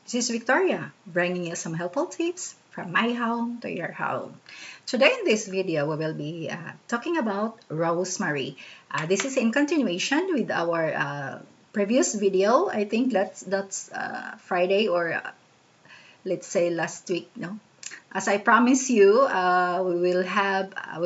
This is Victoria, bringing you some helpful tips from my home to your home. Today in this video, we will be talking about rosemary. This is in continuation with our previous video. I think that's Friday or let's say last week. No, as I promised you, we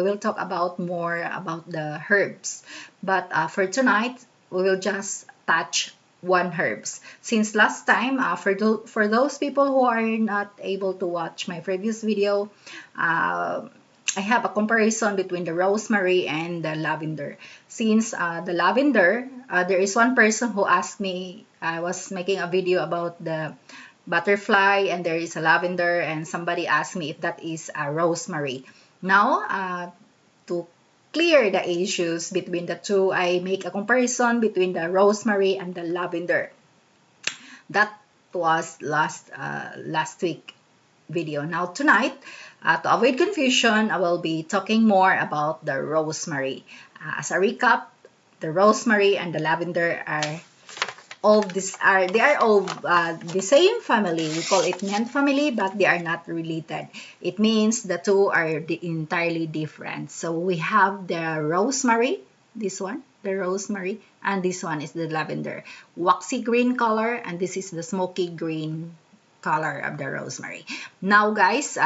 will talk about more about the herbs. But for tonight, we will just touch one herbs. Since last time, for those people who are not able to watch my previous video, I have a comparison between the rosemary and the lavender. Since the lavender, there is one person who asked me, I was making a video about the butterfly and there is a lavender, and somebody asked me if that is a rosemary. Now, to clear the issues between the two, I make a comparison between the rosemary and the lavender. That was last week video. Now tonight, to avoid confusion, I will be talking more about the rosemary. As a recap, the rosemary and the lavender are all the same family. We call it mint family, but they are not related. It means the two are entirely different. So we have the rosemary, this one, the rosemary, and this one is the lavender. Waxy green color, and this is the smoky green color of the rosemary. Now guys,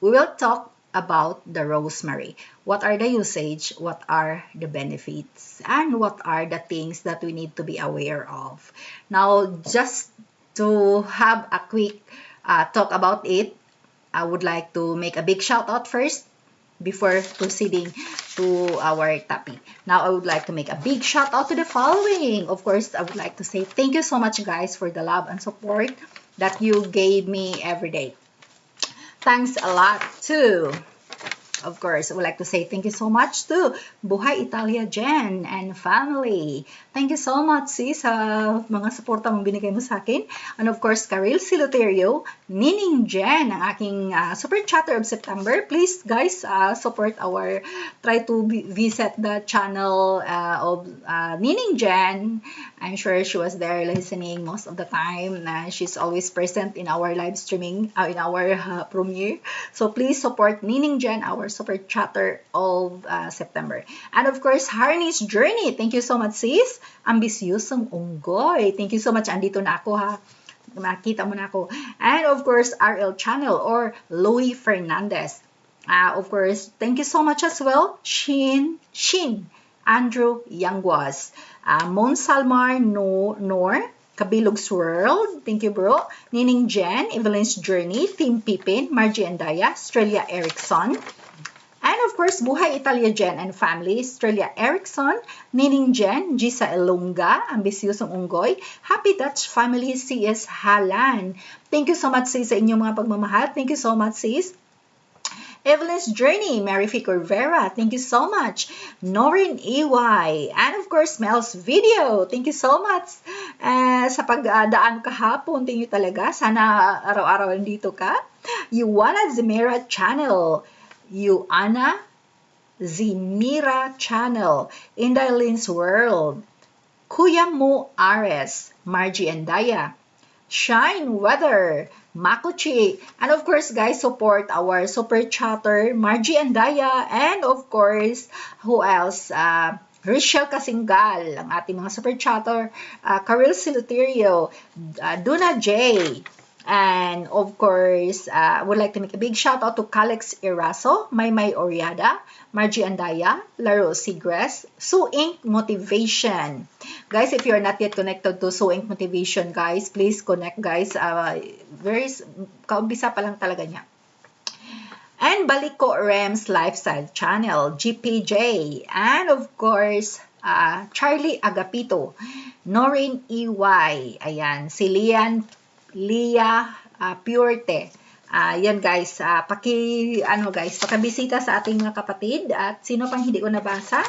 we will talk about the rosemary. What are the usage, what are the benefits, and what are the things that we need to be aware of. Now, just to have a quick talk about it, I would like to make a big shout out first before proceeding to our topic. Now, I would like to make a big shout out to the following. Of course, I would like to say thank you so much guys for the love and support that you gave me every day. Thanks a lot too. Of course, I would like to say thank you so much to Buhay Italia Jen and family. Thank you so much sis sa mga suporta mong binigay mo sa akin. And of course, Karil Siloterio, Nining Jen, ang aking super chatter of September. Please guys, try to visit the channel of Nining Jen. I'm sure she was there listening most of the time. She's always present in our live streaming, in our premiere. So please support Nining Jen, our super chatter of September. And of course, Harney's Journey. Thank you so much, sis. Ambisyosong unggoy. Thank you so much. Andito na ako ha. Makita mo na ako. And of course, RL Channel or Louis Fernandez. Of course, thank you so much as well. Shin, Andrew Yangwas. Mon Salmar Nor, Kabilog's World, thank you bro. Nining Jen, Evelyn's Journey, Team Pipin, Margie and Daya, Australia Erickson. And of course, Buhay Italia Jen and family, Australia Erickson, Nining Jen, Gisa Elunga, Ambisyosong Unggoy, Happy Dutch Family, CS Halan. Thank you so much sis sa inyong mga pagmamahal. Thank you so much sis. Evelyn's Journey, Mary Fico Rivera, thank you so much. Noreen EY, and of course, Mel's Video, thank you so much. Sa pagdaan kahapon, thank you talaga. Sana araw-araw nandito ka. Yuana Zimira Channel, Yuana Zimira Channel, Indalin's World, Kuya Mo Ares, Margie and Daya, Shine Weather, Makuchi, and of course guys, support our super chatter Margie and Daya, and of course who else, Rachel Kasingal, ang ating mga super chatter, Karil Siluterio, Duna J, and of course I would like to make a big shout out to Calix Eraso, Maymay Oriada, Margie Andaya, Laro Sigres, Sue Inc. Motivation. Guys, if you are not yet connected to Sue Inc. Motivation, guys, please connect, guys. Kaumpisa pa lang talaga niya. And Baliko Rems Lifestyle Channel, GPJ. And of course, Charlie Agapito, Noreen EY. Ayan, si Lia Puerte. Yan guys, pakibisita sa ating mga kapatid. At sino pang hindi ko nabasa?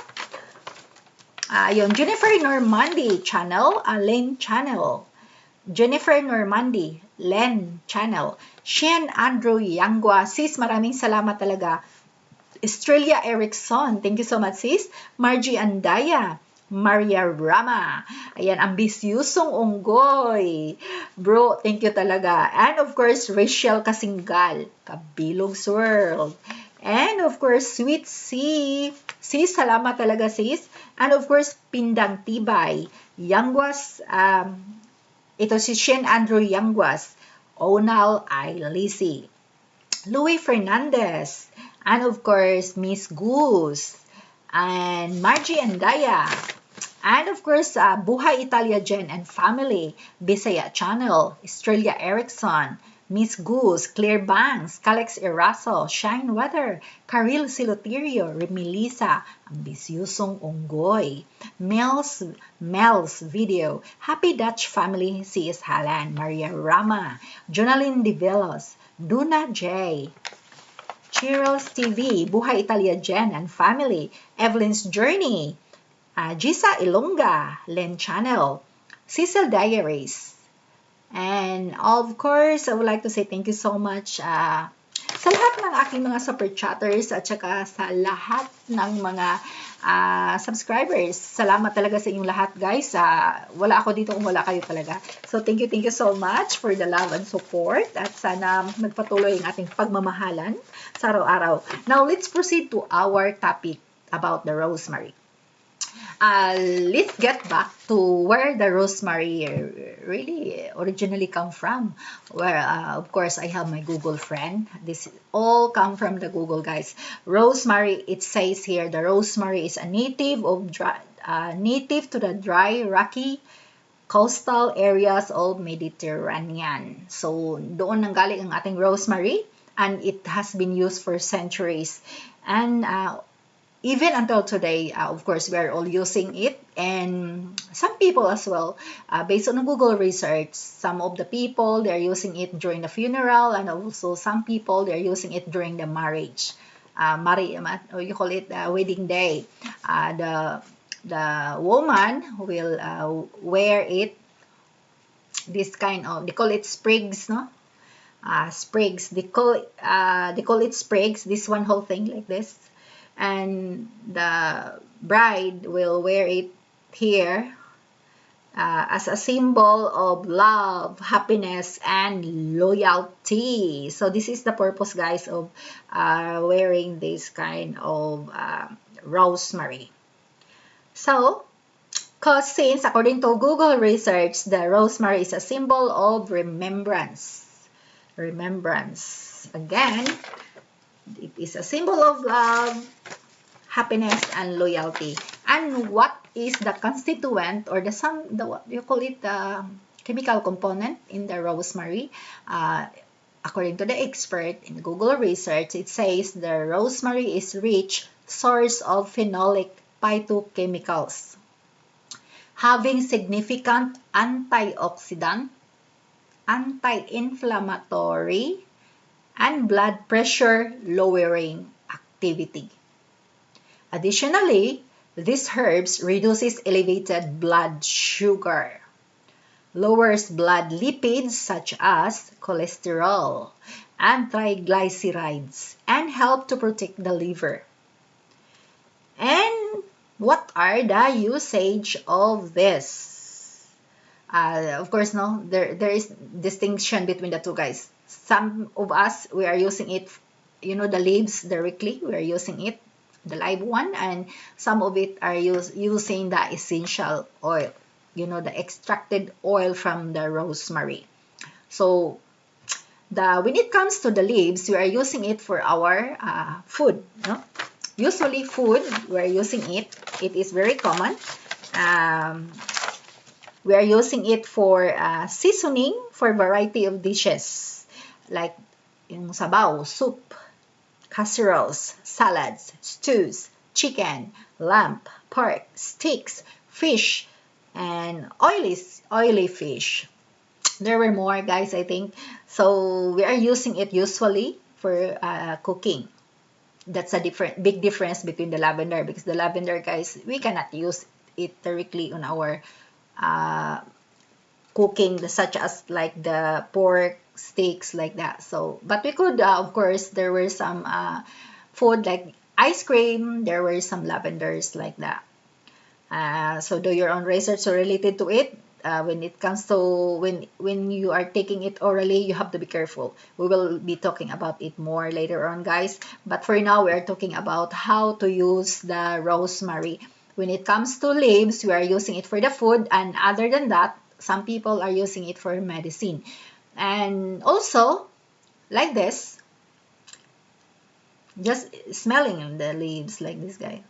Yun, Jennifer Normandy Channel, Len Channel. Jennifer Normandy, Len Channel. Shen Andrew Yangwa. Sis, maraming salamat talaga. Australia Erickson, thank you so much sis. Margie Andaya. Maria Rama. Ayan, ambisyusong unggoy. Bro, thank you talaga. And of course, Rachel Kasinggal, Kabilog's World. And of course, Sweet C. Sis, salamat talaga sis. And of course, Pindang Tibay. Yangwas, ito si Shen Andrew Yangwas. Onal Lisi. Louis Fernandez. And of course, Miss Goose. And Margie Andaya. And of course, Buhay Italia Jen and Family, Bisaya Channel, Estrella Erickson, Miss Goose, Claire Banks, Calex Eraso, Shine Weather, Caril Siloterio, Remilisa, Ambisyusong Unggoy, Mel's Video, Happy Dutch Family, C.S. Halan, Maria Rama, Jonalyn Develos, Duna J, Cheryl's TV, Buhay Italia Jen and Family, Evelyn's Journey, Gisa Ilonga, Len Channel, Cecil Diaries. And of course, I would like to say thank you so much sa lahat ng aking mga super chatters at saka sa lahat ng mga subscribers. Salamat talaga sa inyong lahat, guys. Wala ako dito kung wala kayo talaga. So thank you so much for the love and support at sana magpatuloy ang ating pagmamahalan sa araw-araw. Now, let's proceed to our topic about the rosemary. Let's get back to where the rosemary really originally come from. Where, of course, I have my Google friend. This all come from the Google, guys. Rosemary, it says here, the rosemary is a native to the dry, rocky, coastal areas of Mediterranean. So, doon nanggaling ang ating rosemary, and it has been used for centuries. And even until today, of course, we are all using it, and some people as well, based on Google research, some of the people, they're using it during the funeral, and also some people, they're using it during the marriage. Or you call it wedding day. The woman will wear it, this kind of, they call it sprigs, no? Sprigs, they call it sprigs, this one whole thing like this. And the bride will wear it here as a symbol of love, happiness, and loyalty. So this is the purpose, guys, of wearing this kind of rosemary. So, because since according to Google research, the rosemary is a symbol of remembrance. Again, it is a symbol of love, happiness, and loyalty. And what is the constituent or what you call it, the chemical component in the rosemary? According to the expert in Google research, it says the rosemary is rich source of phenolic phytochemicals, having significant antioxidant, anti-inflammatory, and blood pressure lowering activity. Additionally, these herbs reduces elevated blood sugar, lowers blood lipids such as cholesterol and triglycerides, and help to protect the liver. And what are the usage of this? Of course, no, there is distinction between the two, guys. Some of us, we are using it, the leaves directly, we are using it, the live one, and some of it are using the essential oil, the extracted oil from the rosemary. So, when it comes to the leaves, we are using it for our food, no? Usually food, we are using it. It is very common. We are using it for seasoning for variety of dishes, like yung sabaw, soup, casseroles, salads, stews, chicken, lamb, pork, steaks, fish, and oily fish. There were more, guys, I think. So we are using it usually for cooking. That's a big difference between the lavender, because the lavender, guys, we cannot use it directly on our cooking, such as like the pork, steaks, like that. So, but we could, of course, there were some food like ice cream, there were some lavenders like that. So do your own research related to it. When it comes to when you are taking it orally, you have to be careful. We will be talking about it more later on, guys. But for now, we are talking about how to use the rosemary. When it comes to leaves, we are using it for the food, and other than that, some people are using it for medicine. And also, like this, just smelling the leaves like this guy.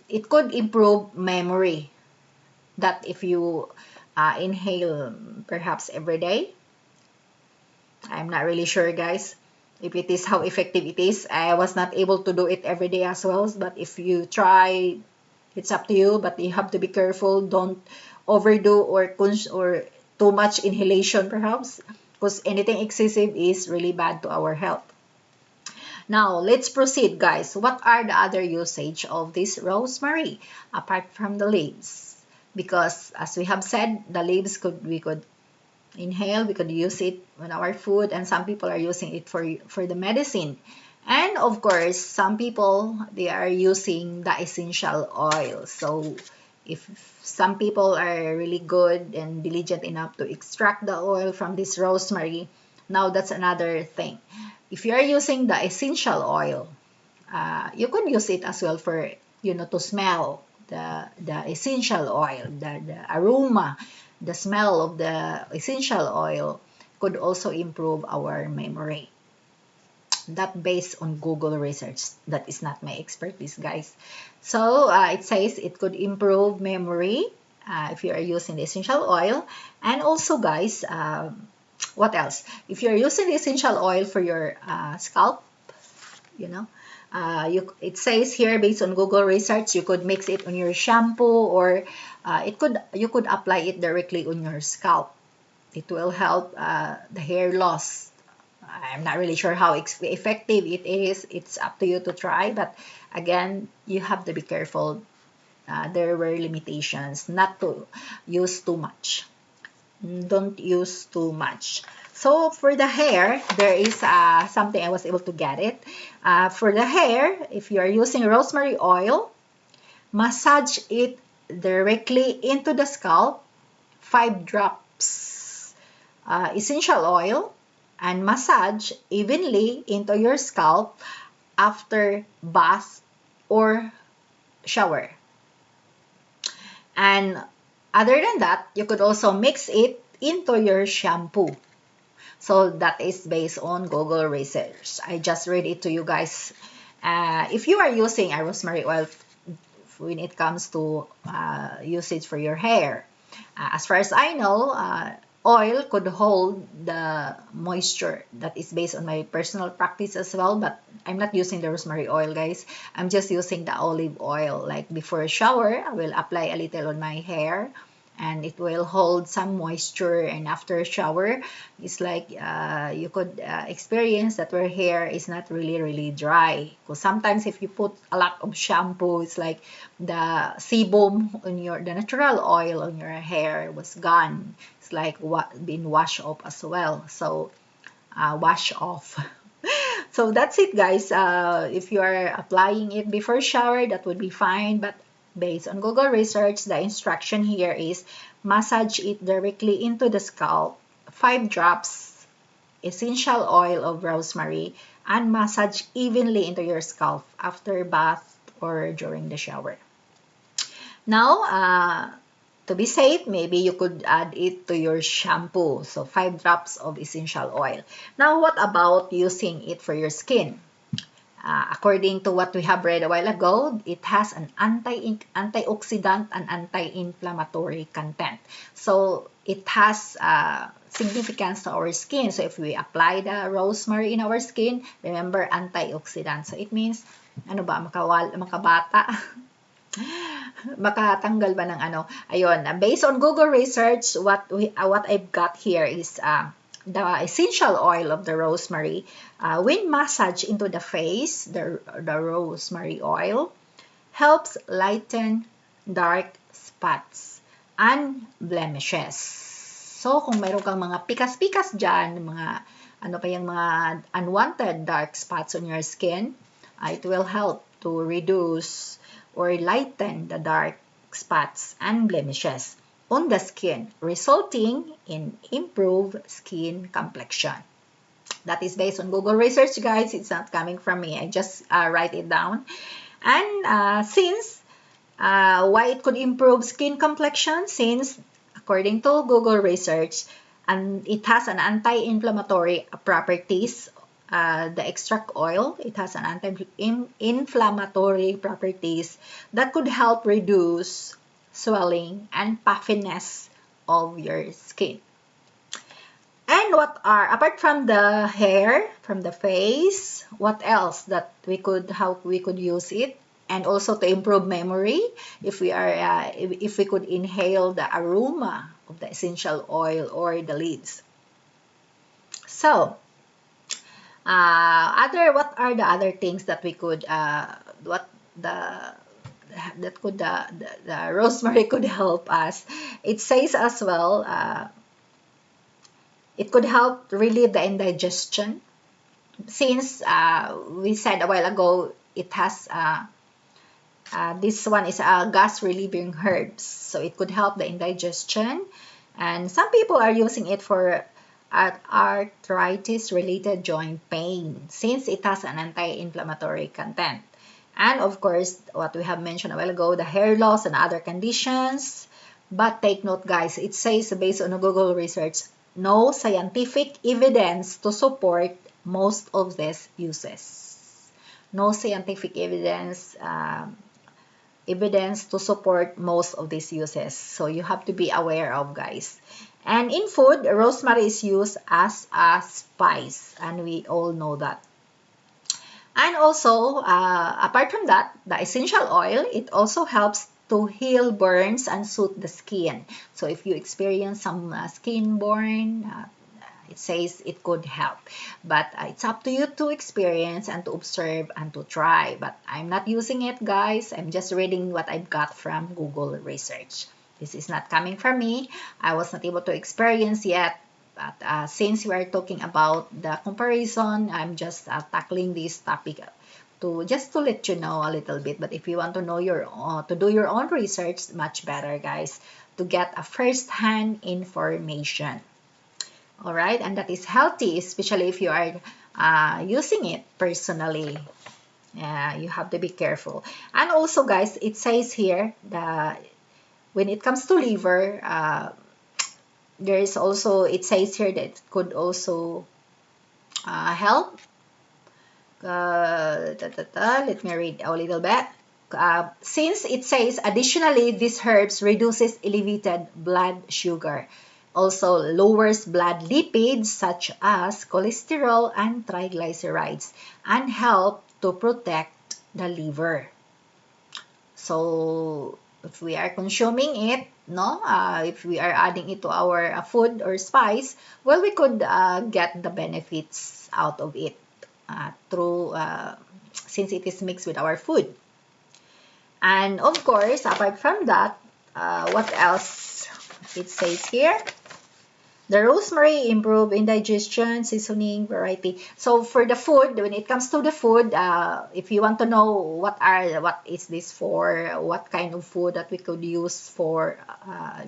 It could improve memory. That if you inhale perhaps every day. I'm not really sure, guys, if it is how effective it is. I was not able to do it every day as well, but if you try, it's up to you, but you have to be careful. Don't overdo or too much inhalation perhaps, because anything excessive is really bad to our health. Now, let's proceed, guys. What are the other usage of this rosemary apart from the leaves? Because as we have said, the leaves we could inhale, we could use it on our food, and some people are using it for the medicine. And of course, some people, they are using the essential oil. So if some people are really good and diligent enough to extract the oil from this rosemary, now that's another thing. If you are using the essential oil, you could use it as well for, to smell the essential oil, the aroma, the smell of the essential oil could also improve our memory. That based on Google research. That is not my expertise, guys. So it says it could improve memory if you are using the essential oil. And also, guys, what else? If you're using the essential oil for your scalp, you know, it says here based on Google research, you could mix it on your shampoo, or you could apply it directly on your scalp. It will help the hair loss. I'm not really sure how effective it is. It's up to you to try, but again, you have to be careful. There were limitations not to use too much. Don't use too much. So for the hair, there is something I was able to get it. For the hair, if you are using rosemary oil, massage it directly into the scalp, 5 drops essential oil, and massage evenly into your scalp after bath or shower. And other than that, you could also mix it into your shampoo. So that is based on Google research. I just read it to you guys. If you are using a rosemary oil when it comes to usage for your hair, as far as I know, oil could hold the moisture. That is based on my personal practice as well, but I'm not using the rosemary oil, guys. I'm just using the olive oil. Like before a shower, I will apply a little on my hair, and it will hold some moisture, and after a shower, it's like you could experience that your hair is not really dry, because sometimes if you put a lot of shampoo, it's like the sebum on the natural oil on your hair was gone. It's like been washed off as well. So wash off. So that's it, guys. If you are applying it before shower, that would be fine, but based on Google research, the instruction here is massage it directly into the scalp, 5 drops essential oil of rosemary, and massage evenly into your scalp after bath or during the shower. Now, to be safe, maybe you could add it to your shampoo. So 5 drops of essential oil. Now, what about using it for your skin? According to what we have read a while ago, it has an antioxidant and anti-inflammatory content. So it has significance to our skin. So if we apply the rosemary in our skin, remember antioxidant. So it means, ano ba, makabata? Makatanggal ba ng ano? Ayun, based on Google research, what I've got here is the essential oil of the rosemary. When massaged into the face, the rosemary oil helps lighten dark spots and blemishes. So, kung mayroon kang mga pikas-pikas dyan, mga unwanted dark spots on your skin, it will help to reduce or lighten the dark spots and blemishes on the skin, resulting in improved skin complexion. That is based on Google research, guys. It's not coming from me. I just write it down. And since why it could improve skin complexion, since according to Google research, and it has an anti-inflammatory properties. The extract oil, it has an anti-inflammatory properties that could help reduce swelling and puffiness of your skin. And what are, apart from the hair, from the face, what else that we could, how we could use it? And also to improve memory, if we are, if we could inhale the aroma of the essential oil or the leaves. So, what are the other things that we could, what the that could the rosemary could help us? It says as well, it could help relieve the indigestion. Since we said a while ago, it has this one is a gas relieving herbs, so it could help the indigestion. And some people are using it for arthritis related joint pain, since it has an anti-inflammatory content. And of course, what we have mentioned a while ago, the hair loss and other conditions. But take note, guys, it says based on Google research, no scientific evidence to support most of these uses. No scientific evidence to support most of these uses. So you have to be aware of, guys. And in food, rosemary is used as a spice, and we all know that. And also, apart from that, the essential oil, it also helps to heal burns and soothe the skin. So if you experience some skin burn, it says it could help. But it's up to you to experience and to observe and to try. But I'm not using it, guys. I'm just reading what I've got from Google research. This is not coming from me. I was not able to experience yet. But since we are talking about the comparison, I'm just tackling this topic to just to let you know a little bit. But if you want to know to do your own research, much better, guys, to get a first-hand information. All right, and that is healthy, especially if you are using it personally. You have to be careful. And also, guys, it says here that when it comes to liver, there is also, it says here that it could also help. Let me read a little bit. Since it says, additionally, these herbs reduces elevated blood sugar, also lowers blood lipids such as cholesterol and triglycerides, and help to protect the liver. So if we are consuming it, if we are adding it to our food or spice, well, we could get the benefits out of it through since it is mixed with our food. And of course, apart from that, what else it says here? The rosemary improve indigestion, seasoning, variety. So for the food, when it comes to the food, if you want to know what is this for, what kind of food that we could use for,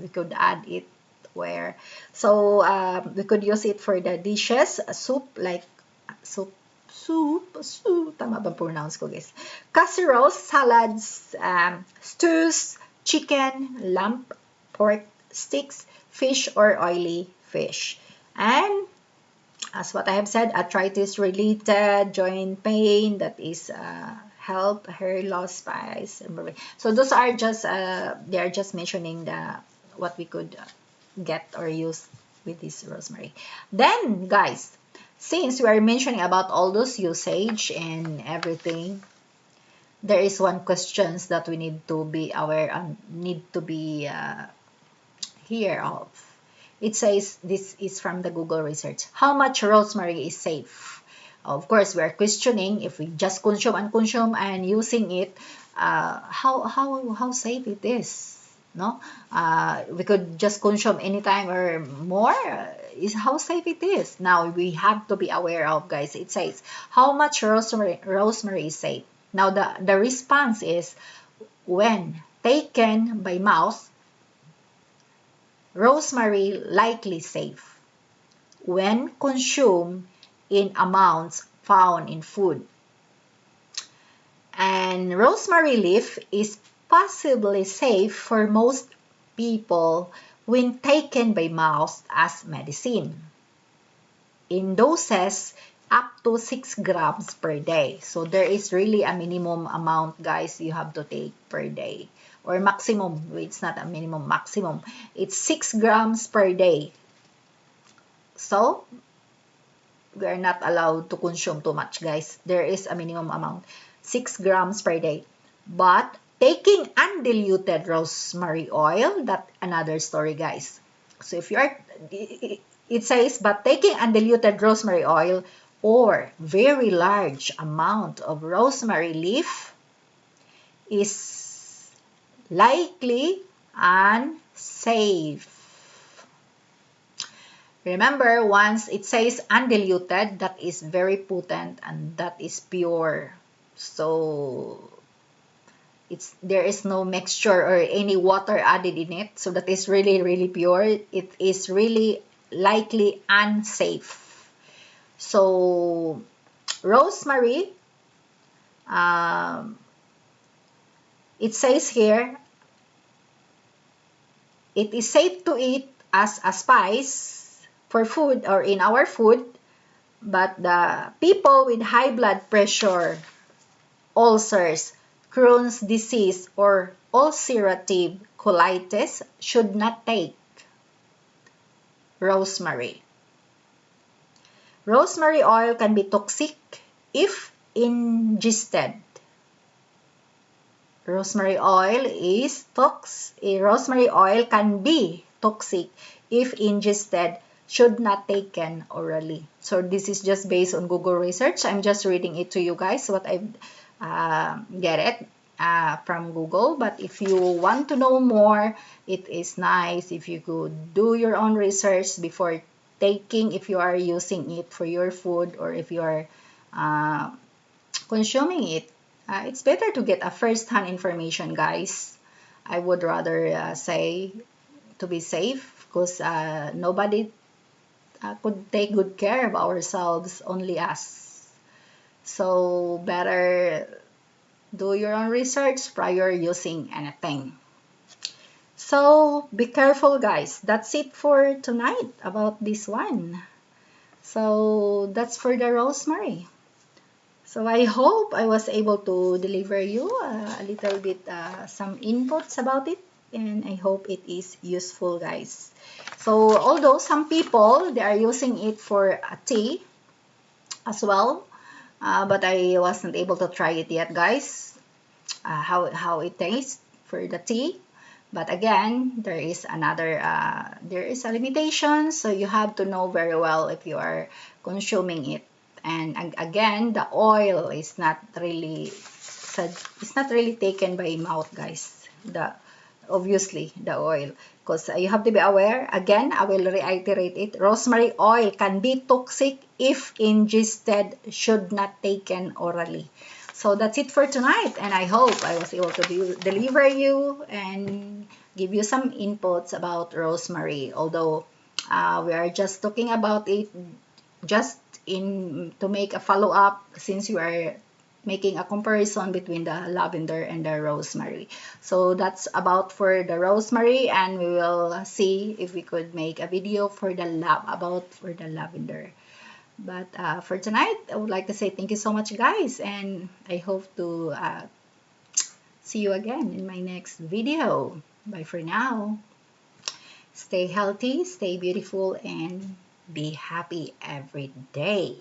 we could add it where. So we could use it for the dishes, soup, like soup, tama ba pronounce ko, guys? Casseroles, salads, stews, chicken, lamb, pork sticks, fish or oily fish. And as what I have said, arthritis related joint pain, that is help, hair loss, spice. So those are just they are just mentioning what we could get or use with this rosemary. Then, guys, since we are mentioning about all those usage and everything, there is one questions that we need to be aware and need to be here of. It says, this is from the Google research, how much rosemary is safe? Of course, we are questioning if we just consume and using it, how safe it is. No, we could just consume anytime or more. Is how safe it is. Now we have to be aware of, guys. It says how much rosemary is safe. Now, the response is, when taken by mouth, rosemary likely safe. When consumed in amounts found in food. And rosemary leaf is possibly safe for most people when taken by mouth as medicine in doses up to 6 grams per day. So there is really a minimum amount, guys, you have to take per day. Or maximum, it's not a minimum, maximum. It's 6 grams per day. So we are not allowed to consume too much, guys. There is a minimum amount, 6 grams per day. But taking undiluted rosemary oil, that's another story, guys. So if you are, it says, but taking undiluted rosemary oil or very large amount of rosemary leaf is likely unsafe. Remember, once it says undiluted, that is very potent and that is pure. So there is no mixture or any water added in it. So that is really, really pure. It is really likely unsafe. So rosemary, it says here, it is safe to eat as a spice for food or in our food, but the people with high blood pressure, ulcers, Crohn's disease, or ulcerative colitis should not take rosemary. Rosemary oil can be toxic if ingested. Rosemary oil can be toxic if ingested, should not taken orally. So this is just based on Google research. I'm just reading it to you guys, what I get it from Google. But if you want to know more, it is nice if you could do your own research before taking, if you are using it for your food or if you are consuming it. It's better to get a first-hand information, guys. I would rather say to be safe, because nobody could take good care of ourselves, only us. So better do your own research prior using anything. So be careful, guys. That's it for tonight about this one. So that's for the rosemary. So I hope I was able to deliver you a little bit some inputs about it, and I hope it is useful, guys. So although some people, they are using it for a tea as well, but I wasn't able to try it yet, guys, how it tastes for the tea. But again, there is a limitation, so you have to know very well if you are consuming it. And again, the oil is not really taken by mouth, guys. Obviously the oil, because you have to be aware. Again, I will reiterate it. Rosemary oil can be toxic if ingested, should not taken orally. So that's it for tonight, and I hope I was able to deliver you and give you some inputs about rosemary. Although we are just talking about it just to make a follow-up, since you are making a comparison between the lavender and the rosemary. So that's about for the rosemary, and we will see if we could make a video for the lavender. But for tonight, I would like to say thank you so much, guys, and I hope to see you again in my next video. Bye for now. Stay healthy, stay beautiful, and be happy every day.